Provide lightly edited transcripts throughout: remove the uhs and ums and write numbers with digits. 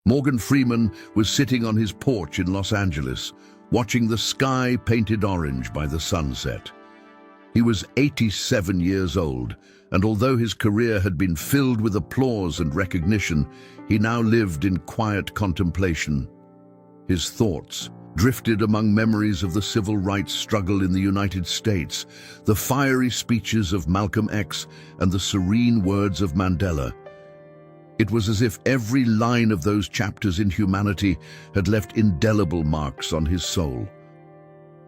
Morgan Freeman was sitting on his porch in Los Angeles, watching the sky painted orange by the sunset. He was 87 years old, and although his career had been filled with applause and recognition, he now lived in quiet contemplation. His thoughts drifted among memories of the civil rights struggle in the United States, the fiery speeches of Malcolm X, and the serene words of Mandela. It was as if every line of those chapters in humanity had left indelible marks on his soul.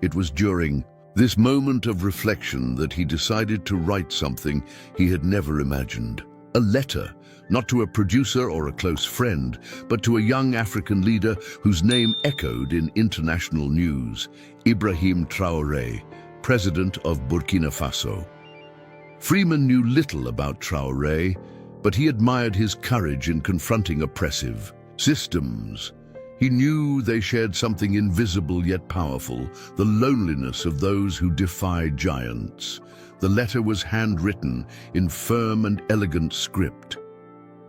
It was during this moment of reflection that he decided to write something he had never imagined. A letter, not to a producer or a close friend, but to a young African leader whose name echoed in international news, Ibrahim Traoré, president of Burkina Faso. Freeman knew little about Traoré, but he admired his courage in confronting oppressive systems. He knew they shared something invisible yet powerful, the loneliness of those who defy giants. The letter was handwritten in firm and elegant script.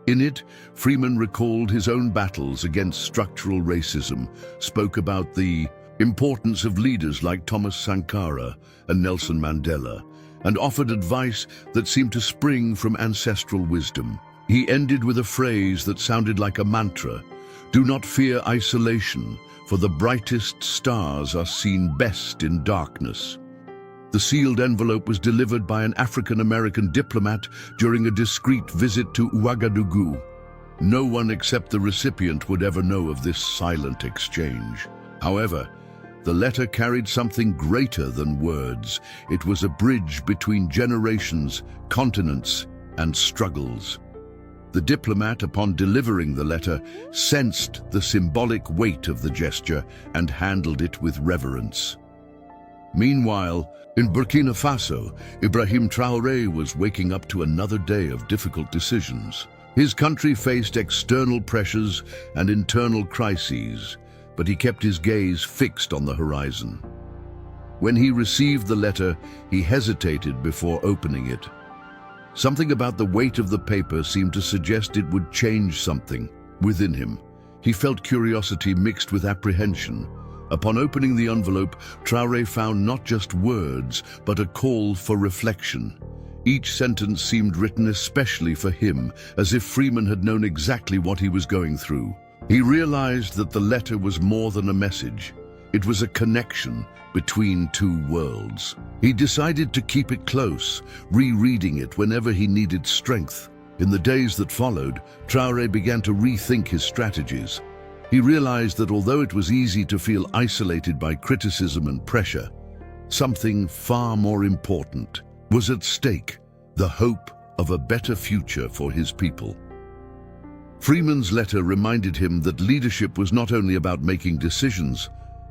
In it, Freeman recalled his own battles against structural racism, spoke about the importance of leaders like Thomas Sankara and Nelson Mandela, and offered advice that seemed to spring from ancestral wisdom. He ended with a phrase that sounded like a mantra: "Do not fear isolation, for the brightest stars are seen best in darkness." The sealed envelope was delivered by an African-American diplomat during a discreet visit to Ouagadougou. No one except the recipient would ever know of this silent exchange. However, the letter carried something greater than words. It was a bridge between generations, continents, and struggles. The diplomat, upon delivering the letter, sensed the symbolic weight of the gesture and handled it with reverence. Meanwhile, in Burkina Faso, Ibrahim Traoré was waking up to another day of difficult decisions. His country faced external pressures and internal crises, but he kept his gaze fixed on the horizon. When he received the letter, he hesitated before opening it. Something about the weight of the paper seemed to suggest it would change something within him. He felt curiosity mixed with apprehension. Upon opening the envelope, Traoré found not just words, but a call for reflection. Each sentence seemed written especially for him, as if Freeman had known exactly what he was going through. He realized that the letter was more than a message. It was a connection between two worlds. He decided to keep it close, rereading it whenever he needed strength. In the days that followed, Traoré began to rethink his strategies. He realized that although it was easy to feel isolated by criticism and pressure, something far more important was at stake: the hope of a better future for his people. Freeman's letter reminded him that leadership was not only about making decisions,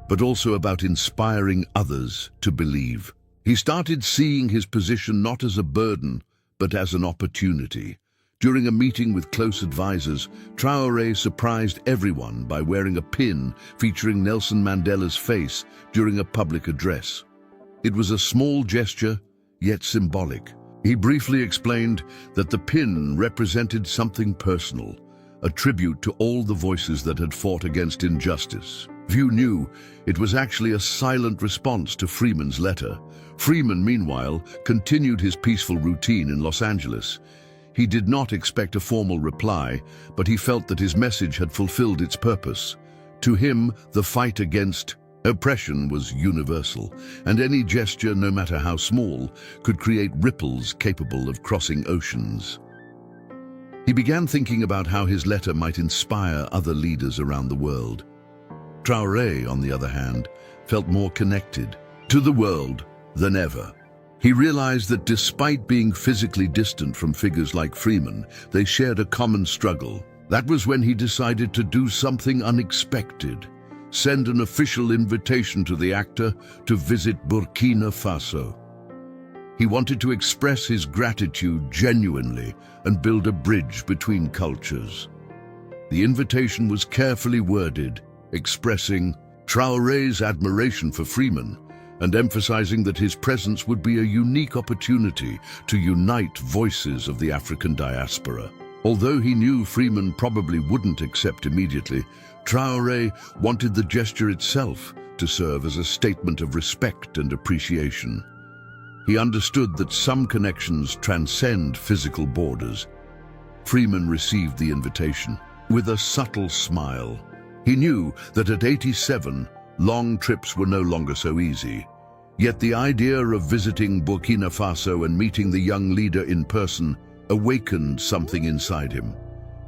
but also about inspiring others to believe. He started seeing his position not as a burden, but as an opportunity. During a meeting with close advisors, Traoré surprised everyone by wearing a pin featuring Nelson Mandela's face during a public address. It was a small gesture, yet symbolic. He briefly explained that the pin represented something personal, a tribute to all the voices that had fought against injustice. Few knew it was actually a silent response to Freeman's letter. Freeman, meanwhile, continued his peaceful routine in Los Angeles. He did not expect a formal reply, but he felt that his message had fulfilled its purpose. To him, the fight against oppression was universal, and any gesture, no matter how small, could create ripples capable of crossing oceans. He began thinking about how his letter might inspire other leaders around the world. Traoré, on the other hand, felt more connected to the world than ever. He realized that despite being physically distant from figures like Freeman, they shared a common struggle. That was when he decided to do something unexpected: send an official invitation to the actor to visit Burkina Faso. He wanted to express his gratitude genuinely and build a bridge between cultures. The invitation was carefully worded, expressing Traoré's admiration for Freeman and emphasizing that his presence would be a unique opportunity to unite voices of the African diaspora. Although he knew Freeman probably wouldn't accept immediately, Traoré wanted the gesture itself to serve as a statement of respect and appreciation. He understood that some connections transcend physical borders. Freeman received the invitation with a subtle smile. He knew that at 87, long trips were no longer so easy. Yet the idea of visiting Burkina Faso and meeting the young leader in person awakened something inside him.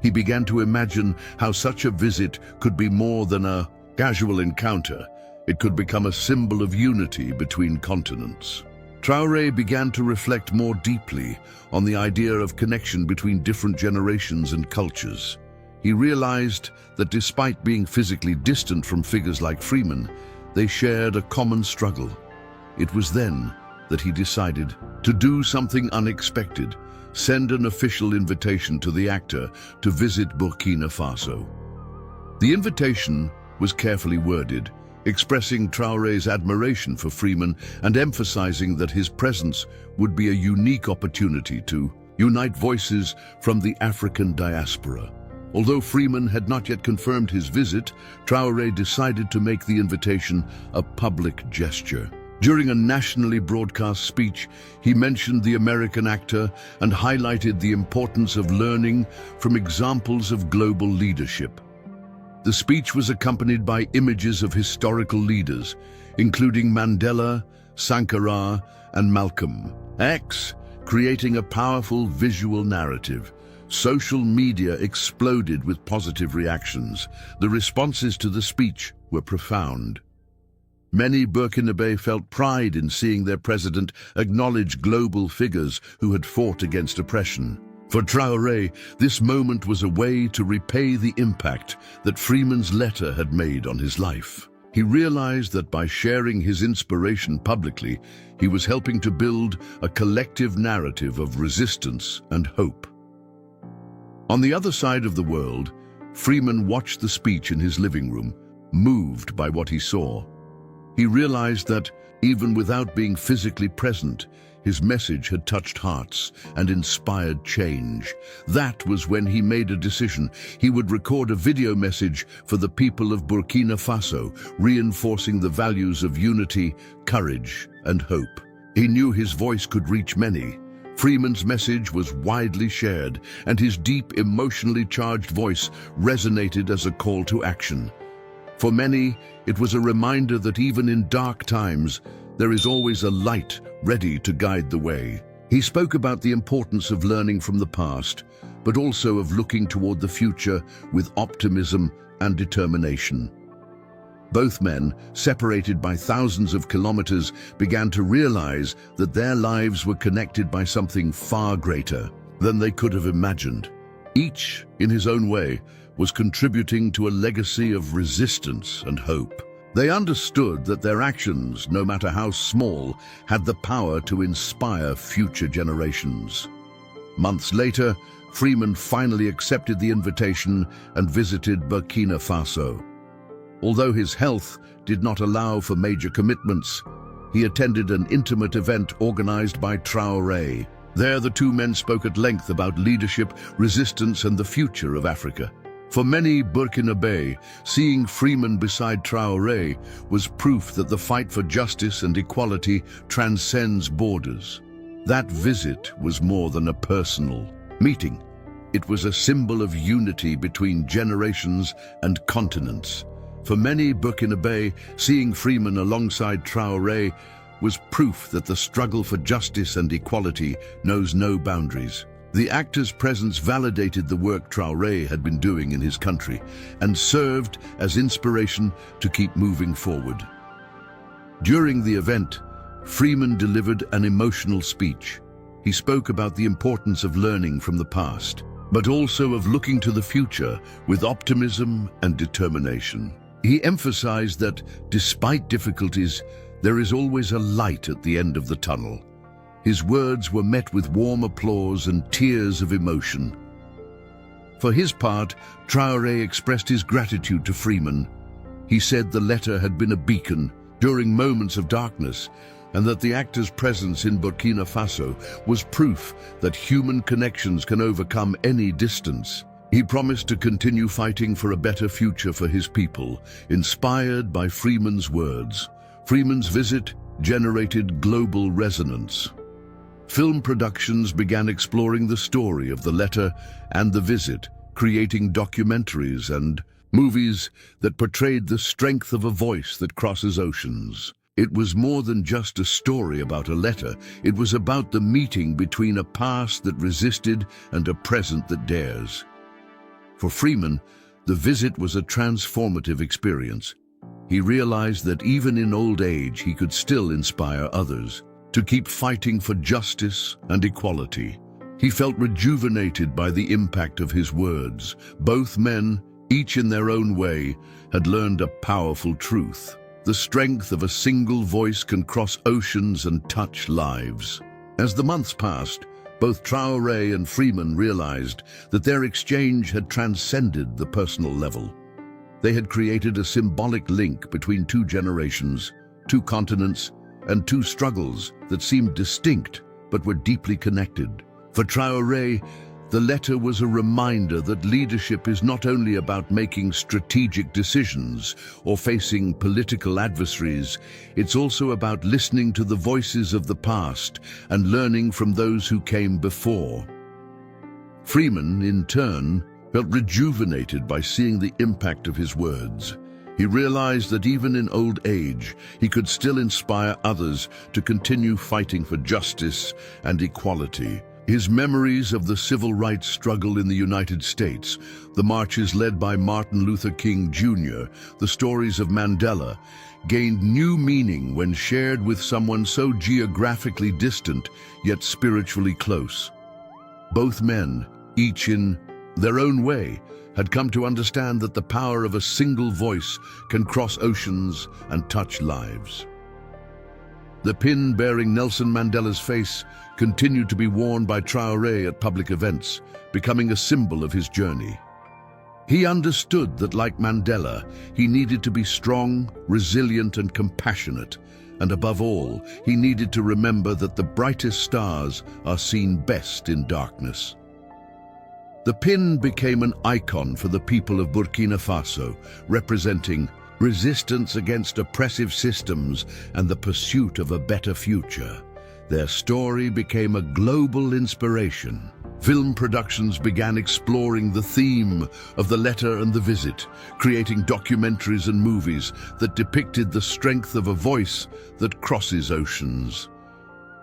He began to imagine how such a visit could be more than a casual encounter. It could become a symbol of unity between continents. Traoré began to reflect more deeply on the idea of connection between different generations and cultures. He realized that despite being physically distant from figures like Freeman, they shared a common struggle. It was then that he decided to do something unexpected, send an official invitation to the actor to visit Burkina Faso. The invitation was carefully worded, expressing Traoré's admiration for Freeman and emphasizing that his presence would be a unique opportunity to unite voices from the African diaspora. Although Freeman had not yet confirmed his visit, Traoré decided to make the invitation a public gesture. During a nationally broadcast speech, he mentioned the American actor and highlighted the importance of learning from examples of global leadership. The speech was accompanied by images of historical leaders, including Mandela, Sankara, and Malcolm X, creating a powerful visual narrative. Social media exploded with positive reactions. The responses to the speech were profound. Many Burkinabe felt pride in seeing their president acknowledge global figures who had fought against oppression. For Traoré, this moment was a way to repay the impact that Freeman's letter had made on his life. He realized that by sharing his inspiration publicly, he was helping to build a collective narrative of resistance and hope. On the other side of the world, Freeman watched the speech in his living room, moved by what he saw. He realized that, even without being physically present, his message had touched hearts and inspired change. That was when he made a decision. He would record a video message for the people of Burkina Faso, reinforcing the values of unity, courage, and hope. He knew his voice could reach many. Freeman's message was widely shared, and his deep, emotionally charged voice resonated as a call to action. For many, it was a reminder that even in dark times, there is always a light ready to guide the way. He spoke about the importance of learning from the past, but also of looking toward the future with optimism and determination. Both men, separated by thousands of kilometers, began to realize that their lives were connected by something far greater than they could have imagined. Each, in his own way, was contributing to a legacy of resistance and hope. They understood that their actions, no matter how small, had the power to inspire future generations. Months later, Freeman finally accepted the invitation and visited Burkina Faso. Although his health did not allow for major commitments, he attended an intimate event organized by Traoré. There, the two men spoke at length about leadership, resistance, and the future of Africa. For many Burkinabe, seeing Freeman beside Traoré was proof that the fight for justice and equality transcends borders. That visit was more than a personal meeting. It was a symbol of unity between generations and continents. For many Burkinabe, seeing Freeman alongside Traoré was proof that the struggle for justice and equality knows no boundaries. The actor's presence validated the work Traoré had been doing in his country and served as inspiration to keep moving forward. During the event, Freeman delivered an emotional speech. He spoke about the importance of learning from the past, but also of looking to the future with optimism and determination. He emphasized that, despite difficulties, there is always a light at the end of the tunnel. His words were met with warm applause and tears of emotion. For his part, Traoré expressed his gratitude to Freeman. He said the letter had been a beacon. During moments of darkness, and that the actor's presence in Burkina Faso was proof that human connections can overcome any distance. He promised to continue fighting for a better future for his people, inspired by Freeman's words. Freeman's visit generated global resonance. Film productions began exploring the story of the letter and the visit, creating documentaries and movies that portrayed the strength of a voice that crosses oceans. It was more than just a story about a letter. It was about the meeting between a past that resisted and a present that dares. For Freeman, the visit was a transformative experience. He realized that even in old age, he could still inspire others to keep fighting for justice and equality. He felt rejuvenated by the impact of his words. Both men, each in their own way, had learned a powerful truth. The strength of a single voice can cross oceans and touch lives. As the months passed, both Traoré and Freeman realized that their exchange had transcended the personal level. They had created a symbolic link between two generations, two continents, and two struggles that seemed distinct but were deeply connected. For Traoré, the letter was a reminder that leadership is not only about making strategic decisions or facing political adversaries, it's also about listening to the voices of the past and learning from those who came before. Freeman, in turn, felt rejuvenated by seeing the impact of his words. He realized that even in old age, he could still inspire others to continue fighting for justice and equality. His memories of the civil rights struggle in the United States, the marches led by Martin Luther King Jr., the stories of Mandela, gained new meaning when shared with someone so geographically distant yet spiritually close. Both men, each in their own way, had come to understand that the power of a single voice can cross oceans and touch lives. The pin bearing Nelson Mandela's face continued to be worn by Traoré at public events, becoming a symbol of his journey. He understood that, like Mandela, he needed to be strong, resilient, and compassionate, and above all, he needed to remember that the brightest stars are seen best in darkness. The pin became an icon for the people of Burkina Faso, representing resistance against oppressive systems and the pursuit of a better future. Their story became a global inspiration. Film productions began exploring the theme of the letter and the visit, creating documentaries and movies that depicted the strength of a voice that crosses oceans.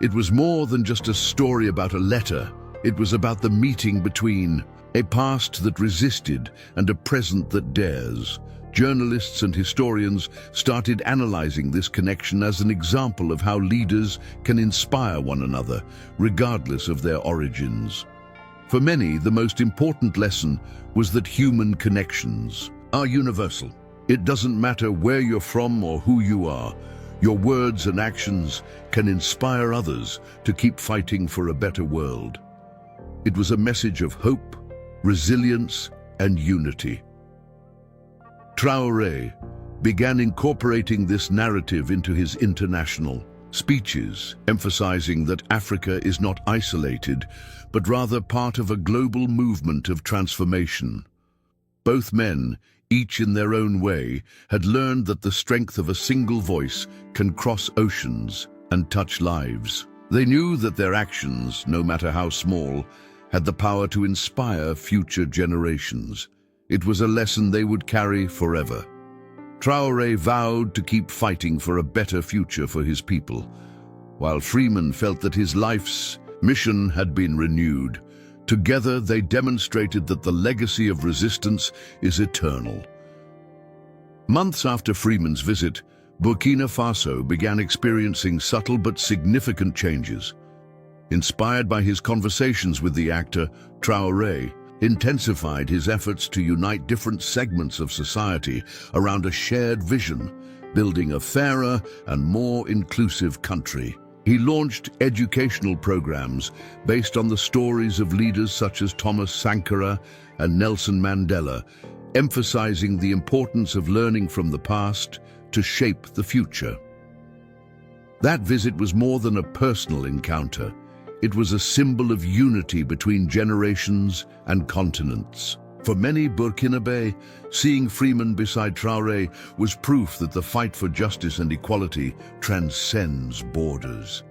It was more than just a story about a letter. It was about the meeting between a past that resisted and a present that dares. Journalists and historians started analyzing this connection as an example of how leaders can inspire one another, regardless of their origins. For many, the most important lesson was that human connections are universal. It doesn't matter where you're from or who you are. Your words and actions can inspire others to keep fighting for a better world. It was a message of hope, resilience, and unity. Traoré began incorporating this narrative into his international speeches, emphasizing that Africa is not isolated, but rather part of a global movement of transformation. Both men, each in their own way, had learned that the strength of a single voice can cross oceans and touch lives. They knew that their actions, no matter how small, had the power to inspire future generations. It was a lesson they would carry forever. Traoré vowed to keep fighting for a better future for his people, while Freeman felt that his life's mission had been renewed. Together, they demonstrated that the legacy of resistance is eternal. Months after Freeman's visit, Burkina Faso began experiencing subtle but significant changes. Inspired by his conversations with the actor, Traoré intensified his efforts to unite different segments of society around a shared vision, building a fairer and more inclusive country. He launched educational programs based on the stories of leaders such as Thomas Sankara and Nelson Mandela, emphasizing the importance of learning from the past to shape the future. That visit was more than a personal encounter. It was a symbol of unity between generations and continents. For many Burkinabe, seeing Freeman beside Traoré was proof that the fight for justice and equality transcends borders.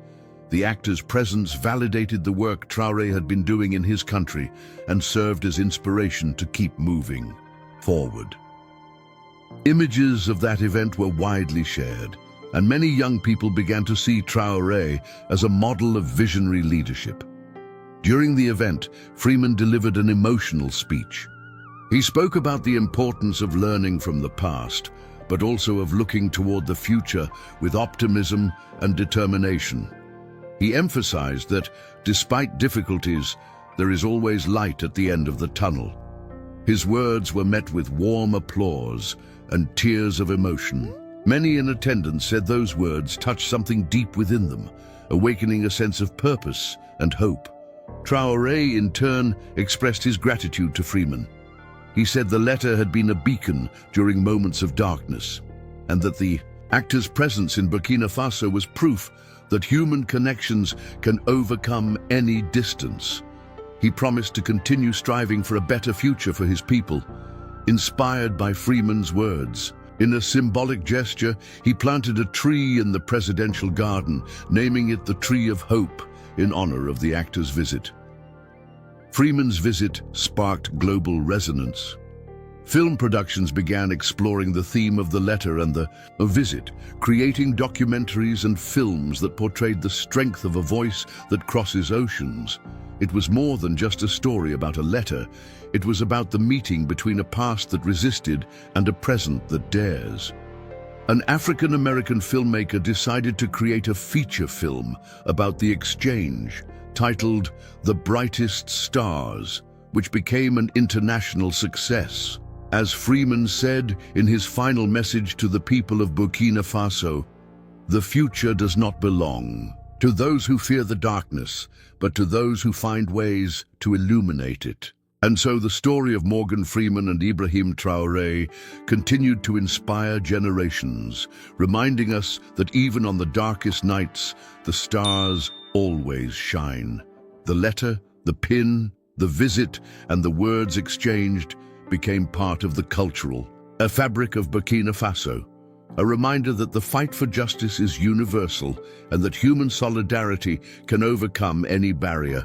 The actor's presence validated the work Traoré had been doing in his country and served as inspiration to keep moving forward. Images of that event were widely shared, and many young people began to see Traoré as a model of visionary leadership. During the event, Freeman delivered an emotional speech. He spoke about the importance of learning from the past, but also of looking toward the future with optimism and determination. He emphasized that, despite difficulties, there is always light at the end of the tunnel. His words were met with warm applause and tears of emotion. Many in attendance said those words touched something deep within them, awakening a sense of purpose and hope. Traoré, in turn, expressed his gratitude to Freeman. He said the letter had been a beacon during moments of darkness, and that the actor's presence in Burkina Faso was proof that human connections can overcome any distance. He promised to continue striving for a better future for his people. Inspired by Freeman's words, in a symbolic gesture, he planted a tree in the presidential garden, naming it the Tree of Hope in honor of the actor's visit. Freeman's visit sparked global resonance. Film productions began exploring the theme of the letter and the visit, creating documentaries and films that portrayed the strength of a voice that crosses oceans. It was more than just a story about a letter. It was about the meeting between a past that resisted and a present that dares. An African-American filmmaker decided to create a feature film about the exchange, titled The Brightest Stars, which became an international success. As Freeman said in his final message to the people of Burkina Faso, "The future does not belong to those who fear the darkness, but to those who find ways to illuminate it." And so the story of Morgan Freeman and Ibrahim Traoré continued to inspire generations, reminding us that even on the darkest nights, the stars always shine. The letter, the pin, the visit, and the words exchanged became part of the cultural fabric of Burkina Faso, a reminder that the fight for justice is universal and that human solidarity can overcome any barrier.